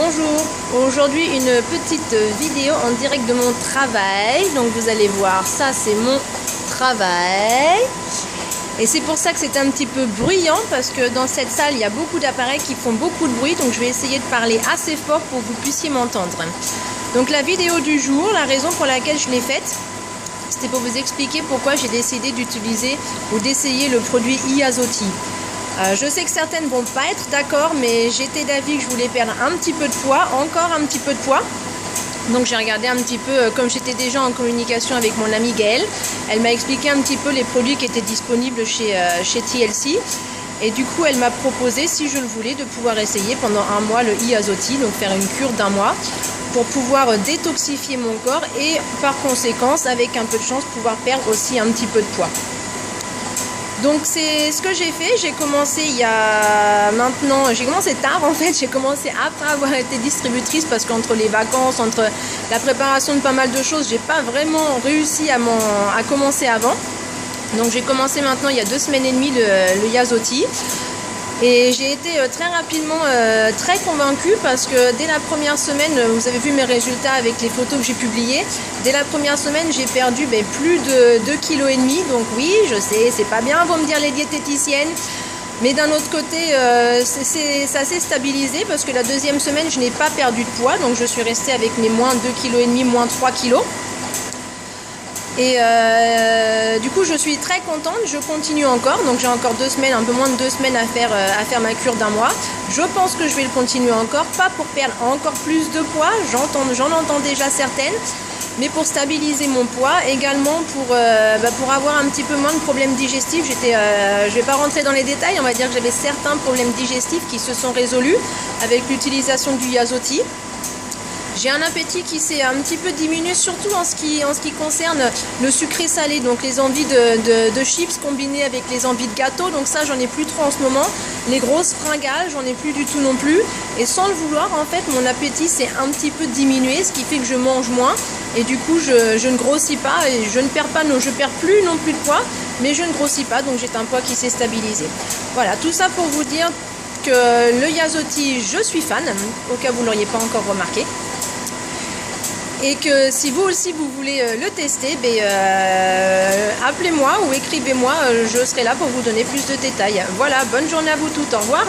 Bonjour, aujourd'hui une petite vidéo en direct de mon travail. Donc vous allez voir, ça c'est mon travail. Et c'est pour ça que c'est un petit peu bruyant parce que dans cette salle il y a beaucoup d'appareils qui font beaucoup de bruit. Donc je vais essayer de parler assez fort pour que vous puissiez m'entendre. Donc la vidéo du jour, la raison pour laquelle je l'ai faite, c'était pour vous expliquer pourquoi j'ai décidé d'utiliser ou d'essayer le produit Iazoti. Je sais que certaines vont pas être d'accord, mais j'étais d'avis que je voulais perdre un petit peu de poids, encore un petit peu de poids. Donc j'ai regardé un petit peu, comme j'étais déjà en communication avec mon amie Gaëlle, elle m'a expliqué un petit peu les produits qui étaient disponibles chez TLC. Et du coup elle m'a proposé, si je le voulais, de pouvoir essayer pendant un mois le Iazoti, donc faire une cure d'un mois, pour pouvoir détoxifier mon corps et par conséquence, avec un peu de chance, pouvoir perdre aussi un petit peu de poids. Donc c'est ce que j'ai fait, j'ai commencé j'ai commencé tard en fait, j'ai commencé après avoir été distributrice parce qu'entre les vacances, entre la préparation de pas mal de choses, j'ai pas vraiment réussi à commencer avant. Donc j'ai commencé maintenant il y a 2 semaines et demie le Iazoti. Et j'ai été très rapidement très convaincue parce que dès la première semaine, vous avez vu mes résultats avec les photos que j'ai publiées. Dès la première semaine, j'ai perdu plus de 2,5 kg. Donc oui, je sais, c'est pas bien, vont me dire les diététiciennes. Mais d'un autre côté, ça s'est stabilisé parce que la deuxième semaine, je n'ai pas perdu de poids. Donc je suis restée avec mes moins 2,5 kg, moins 3 kg. Et du coup je suis très contente, je continue encore, donc j'ai encore 2 semaines, un peu moins de 2 semaines à faire ma cure d'un mois. Je pense que je vais le continuer encore, pas pour perdre encore plus de poids, j'en entends déjà certaines, mais pour stabiliser mon poids, également pour avoir un petit peu moins de problèmes digestifs. Je vais pas rentrer dans les détails, on va dire que j'avais certains problèmes digestifs qui se sont résolus avec l'utilisation du Iazoti. J'ai un appétit qui s'est un petit peu diminué, surtout en ce qui concerne le sucré salé, donc les envies de chips combinées avec les envies de gâteau. Donc ça, j'en ai plus trop en ce moment. Les grosses fringales, j'en ai plus du tout non plus. Et sans le vouloir, en fait, mon appétit s'est un petit peu diminué, ce qui fait que je mange moins. Et du coup, je ne grossis pas et je ne perds pas, non, je perds plus non plus de poids, mais je ne grossis pas, donc j'ai un poids qui s'est stabilisé. Voilà, tout ça pour vous dire que le Iazoti, je suis fan, au cas où vous ne l'auriez pas encore remarqué. Et que si vous aussi vous voulez le tester, appelez-moi ou écrivez-moi, je serai là pour vous donner plus de détails. Voilà, bonne journée à vous toutes, au revoir.